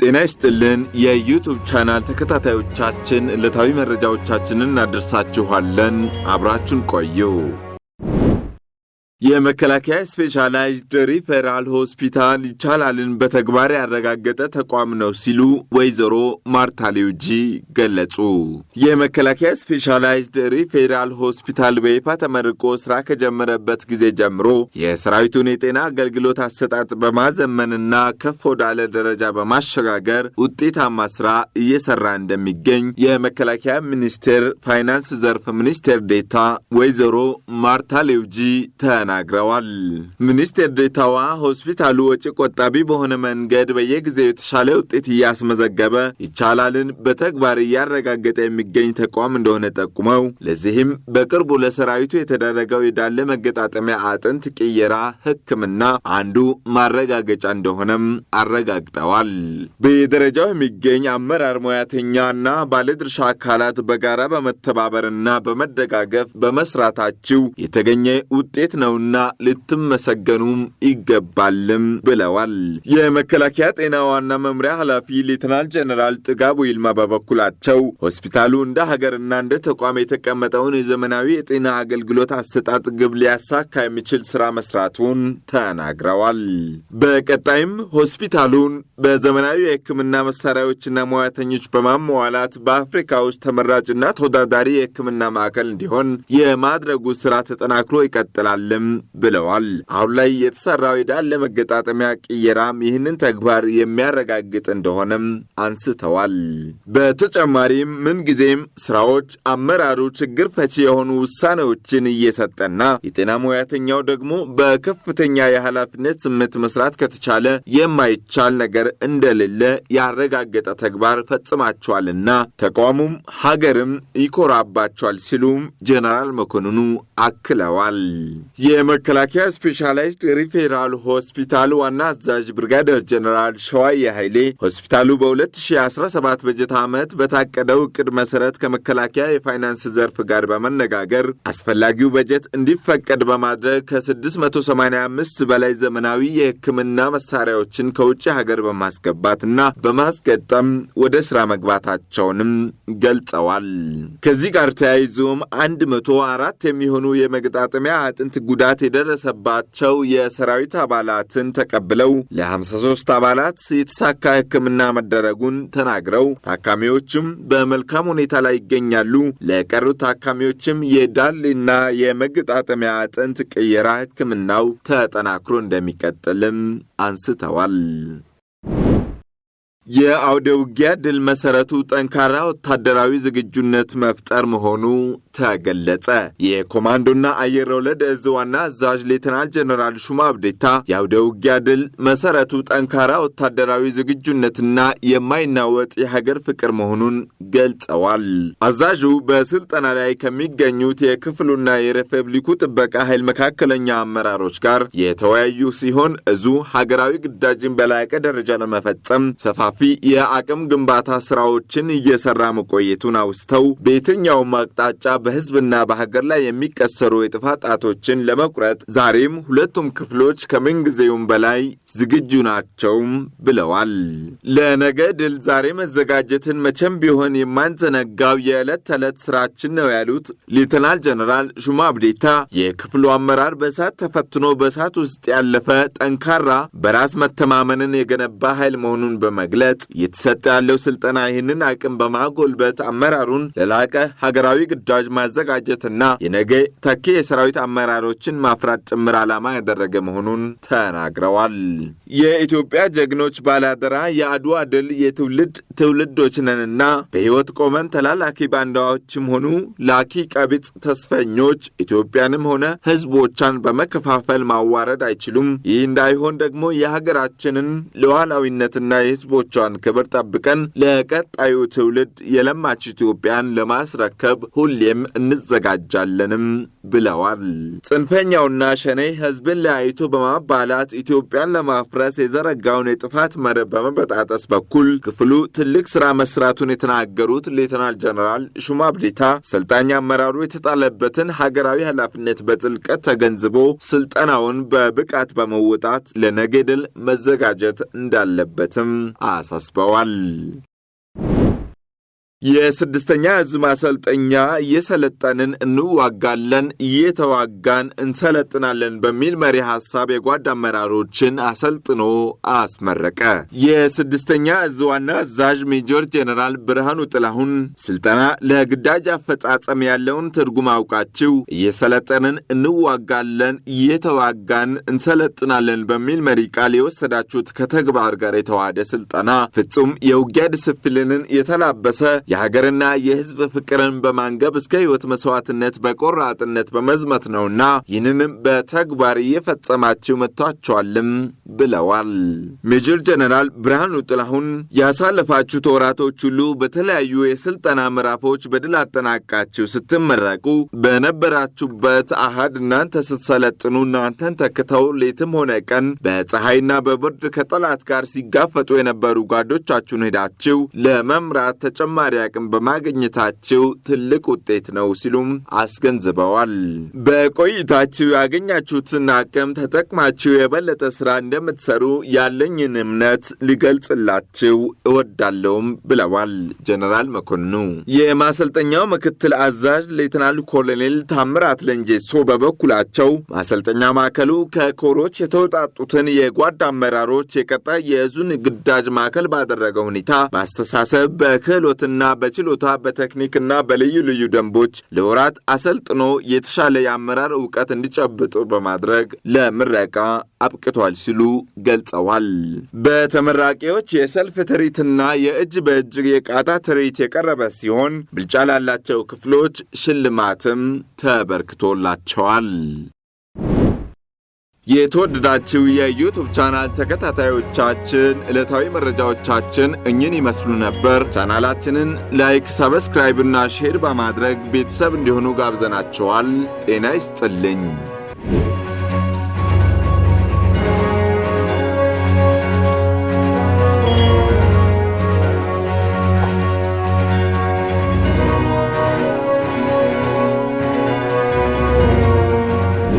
ጤና ይስጥልን የዩቲዩብ ቻናል ተከታታዮቻችን ዕለታዊ መረጃዎቻችንን እናደርሳችኋለን። አብራችሁን ቆዩ። የመከላከያ ስፔሻላይዝድ ሪፈራል ሆስፒታል ይቻላልን በተግባር ያረጋገጠ ተቋም ነው ሲሉ ወይዘሮ ማርታ ሌውጂ ገለጹ። የመከላከያ ስፔሻላይዝድ ሪፈራል ሆስፒታል በይፋ ተመርቆ ስራ ከጀመረበት ጊዜ ጀምሮ የሰራዊቱን የጤና አገልግሎት አሰጣጥ በማዘመንና ከፍ ወዳለ ደረጃ በማሸጋገር ውጤታማ ስራ እየሰራ እንደሚገኝ የመከላከያ ሚኒስቴር ፋይናንስ ዘርፍ ሚኒስቴር ዴታ ወይዘሮ ማርታ ሌውጂ ተናግረዋል። ሚኒስቴር ዴታዋ ሆስፒታሉ ወጪ ቆጣቢ በሆነ መንገድ በየጊዜው የተሻለ ውጤት እያስመዘገበ ይቻላልን በተግባር እያረጋገጠ የሚገኝ ተቋም እንደሆነ ጠቁመው ለዚህም በቅርቡ ለሰራዊቱ የተደረገው የዳለ መገጣጠሚያ አጥንት ቅየራ ሕክምና አንዱ ማረጋገጫ እንደሆነም አረጋግጠዋል። በየደረጃው የሚገኝ አመራር ሙያተኛና ባለድርሻ አካላት በጋራ በመተባበርና በመደጋገፍ በመስራታቸው የተገኘ ውጤት ነውና ልትመሰገኑም ይገባልም ብለዋል። የመከላከያ ጤና ዋና መምሪያ ኃላፊ ሌተናል ጀነራል ጥጋቡ ይልማ በበኩላቸው ሆስፒታሉ እንደ ሀገርና እንደ ተቋም የተቀመጠውን የዘመናዊ የጤና አገልግሎት አሰጣጥ ግብ ሊያሳካ የሚችል ስራ መስራቱን ተናግረዋል። በቀጣይም ሆስፒታሉን በዘመናዊ የሕክምና መሳሪያዎችና ሙያተኞች በማሟላት በአፍሪካ ውስጥ ተመራጭና ተወዳዳሪ የሕክምና ማዕከል እንዲሆን የማድረጉ ስራ ተጠናክሮ ይቀጥላል ብለዋል። አሁን ላይ የተሰራው የዳለ መገጣጠሚያ ቅየራም ይህንን ተግባር የሚያረጋግጥ እንደሆነም አንስተዋል። በተጨማሪም ምንጊዜም ስራዎች አመራሩ ችግር ፈቺ የሆኑ ውሳኔዎችን እየሰጠና የጤና ሙያተኛው ደግሞ በከፍተኛ የኃላፊነት ስሜት መስራት ከተቻለ የማይቻል ነገር እንደሌለ ያረጋገጠ ተግባር ፈጽማቸዋልና ተቋሙም ሀገርም ይኮራባቸዋል ሲሉም ጄኔራል መኮንኑ አክለዋል። የመከላከያ ስፔሻላይዝድ ሪፌራል ሆስፒታል ዋና አዛዥ ብርጋዴር ጀነራል ሸዋዬ ኃይሌ ሆስፒታሉ በ2017 በጀት ዓመት በታቀደው ዕቅድ መሰረት ከመከላከያ የፋይናንስ ዘርፍ ጋር በመነጋገር አስፈላጊው በጀት እንዲፈቀድ በማድረግ ከ685 በላይ ዘመናዊ የሕክምና መሳሪያዎችን ከውጭ ሀገር በማስገባትና በማስገጠም ወደ ስራ መግባታቸውንም ገልጸዋል። ከዚህ ጋር ተያይዞም 104 የሚሆኑ የመገጣጠሚያ አጥንት ጉዳት የደረሰባቸው የሰራዊት አባላትን ተቀብለው ለ53 አባላት የተሳካ ሕክምና መደረጉን ተናግረው ታካሚዎችም በመልካም ሁኔታ ላይ ይገኛሉ። ለቀሩት ታካሚዎችም የዳሌና የመገጣጠሚያ አጥንት ቅየራ ሕክምናው ተጠናክሮ እንደሚቀጥልም አንስተዋል። የአውደ ውጊያ ድል መሰረቱ ጠንካራ ወታደራዊ ዝግጁነት መፍጠር መሆኑ ተገለጸ። የኮማንዶና አየር ወለድ እዝ ዋና አዛዥ ሌተናል ጀነራል ሹማ አብዴታ የአውደ ውጊያ ድል መሰረቱ ጠንካራ ወታደራዊ ዝግጁነትና የማይናወጥ የሀገር ፍቅር መሆኑን ገልጸዋል። አዛዡ በስልጠና ላይ ከሚገኙት የክፍሉና የሪፐብሊኩ ጥበቃ ኃይል መካከለኛ አመራሮች ጋር የተወያዩ ሲሆን እዙ ሀገራዊ ግዳጅን በላቀ ደረጃ ለመፈጸም ሰፋፊ የአቅም ግንባታ ስራዎችን እየሰራ መቆየቱን አውስተው በየትኛውም አቅጣጫ በህዝብና በሀገር ላይ የሚቀሰሩ የጥፋት ጣቶችን ለመቁረጥ ዛሬም ሁለቱም ክፍሎች ከምንጊዜውም በላይ ዝግጁ ናቸው ብለዋል። ለነገ ድል ዛሬ መዘጋጀትን መቼም ቢሆን የማንዘነጋው የዕለት ተዕለት ስራችን ነው ያሉት ሌተናል ጀነራል ሹማ አብዴታ የክፍሉ አመራር በእሳት ተፈትኖ በእሳት ውስጥ ያለፈ ጠንካራ በራስ መተማመንን የገነባ ኃይል መሆኑን በመግለጽ የተሰጠ ያለው ስልጠና ይህንን አቅም በማጎልበት አመራሩን ለላቀ ሀገራዊ ግዳጅ ማዘጋጀትና የነገ ተኪ የሰራዊት አመራሮችን ማፍራት ጭምር ዓላማ ያደረገ መሆኑን ተናግረዋል። የኢትዮጵያ ጀግኖች ባላደራ የአድዋ ድል ትውልዶች ነንና በሕይወት ቆመን ተላላኪ ባንዳዎችም ሆኑ ላኪ ቀቢጽ ተስፈኞች ኢትዮጵያንም ሆነ ሕዝቦቿን በመከፋፈል ማዋረድ አይችሉም። ይህ እንዳይሆን ደግሞ የሀገራችንን ሉዓላዊነትና የሕዝቦቿን ክብር ጠብቀን ለቀጣዩ ትውልድ የለማች ኢትዮጵያን ለማስረከብ ሁሌም እንዘጋጃለንም ብለዋል። ጽንፈኛውና ሸኔ ሕዝብን ለያይቶ በማባላት ኢትዮጵያን ለማፍረስ የዘረጋውን የጥፋት መረብ በመበጣጠስ በኩል ክፍሉ ትልቅ ሥራ መስራቱን የተናገሩት ሌተናል ጀነራል ሹማ አብዴታ ሰልጣኝ አመራሩ የተጣለበትን ሀገራዊ ኃላፊነት በጥልቀት ተገንዝቦ ስልጠናውን በብቃት በመወጣት ለነገ ድል መዘጋጀት እንዳለበትም አሳስበዋል። የስድስተኛ እዝ ማሰልጠኛ እየሰለጠንን እንዋጋለን፣ እየተዋጋን እንሰለጥናለን በሚል መሪ ሐሳብ የጓድ አመራሮችን አሰልጥኖ አስመረቀ። የስድስተኛ እዝ ዋና አዛዥ ሜጀር ጄኔራል ብርሃኑ ጥላሁን ስልጠና ለግዳጅ አፈጻጸም ያለውን ትርጉም አውቃችሁ እየሰለጠንን እንዋጋለን፣ እየተዋጋን እንሰለጥናለን በሚል መሪ ቃል የወሰዳችሁት ከተግባር ጋር የተዋሃደ ስልጠና ፍጹም የውጊያ ዲስፕሊንን የተላበሰ የሀገርና የሕዝብ ፍቅርን በማንገብ እስከ ሕይወት መስዋዕትነት በቆራጥነት በመዝመት ነውና ይህንንም በተግባር እየፈጸማችሁ መጥቷቸዋልም ብለዋል። ሜጀር ጀነራል ብርሃኑ ጥላሁን ያሳለፋችሁት ወራቶች ሁሉ በተለያዩ የስልጠና ምዕራፎች በድል አጠናቃችሁ ስትመረቁ በነበራችሁበት አሃድ እናንተ ስትሰለጥኑ እናንተን ተክተው ሌትም ሆነ ቀን በፀሐይና በብርድ ከጠላት ጋር ሲጋፈጡ የነበሩ ጓዶቻችሁን ሄዳችሁ ለመምራት ተጨማሪ አቅም በማግኘታችሁ ትልቅ ውጤት ነው ሲሉም አስገንዝበዋል። በቆይታችሁ ያገኛችሁትን አቅም ተጠቅማችሁ የበለጠ ስራ እንደምትሰሩ ያለኝን እምነት ሊገልጽላችሁ እወዳለሁም ብለዋል ጀነራል መኮንኑ። የማሰልጠኛው ምክትል አዛዥ ሌተናል ኮሎኔል ታምራት ለንጄሶ በበኩላቸው ማሰልጠኛ ማዕከሉ ከኮሮች የተውጣጡትን የጓድ አመራሮች የቀጣይ የእዙን ግዳጅ ማዕከል ባደረገ ሁኔታ በአስተሳሰብ በክህሎትና በችሎታ በቴክኒክና በልዩ ልዩ ደንቦች ለወራት አሰልጥኖ የተሻለ የአመራር ዕውቀት እንዲጨብጡ በማድረግ ለምረቃ አብቅቷል ሲሉ ገልጸዋል። በተመራቂዎች የሰልፍ ትርኢትና የእጅ በእጅ የቃታ ትርኢት የቀረበ ሲሆን ብልጫ ላላቸው ክፍሎች ሽልማትም ተበርክቶላቸዋል። የተወደዳችሁ የዩቱብ ቻናል ተከታታዮቻችን ዕለታዊ መረጃዎቻችን እኝን ይመስሉ ነበር። ቻናላችንን ላይክ፣ ሰብስክራይብ እና ሼር በማድረግ ቤተሰብ እንዲሆኑ ጋብዘናቸዋል። ጤና ይስጥልኝ።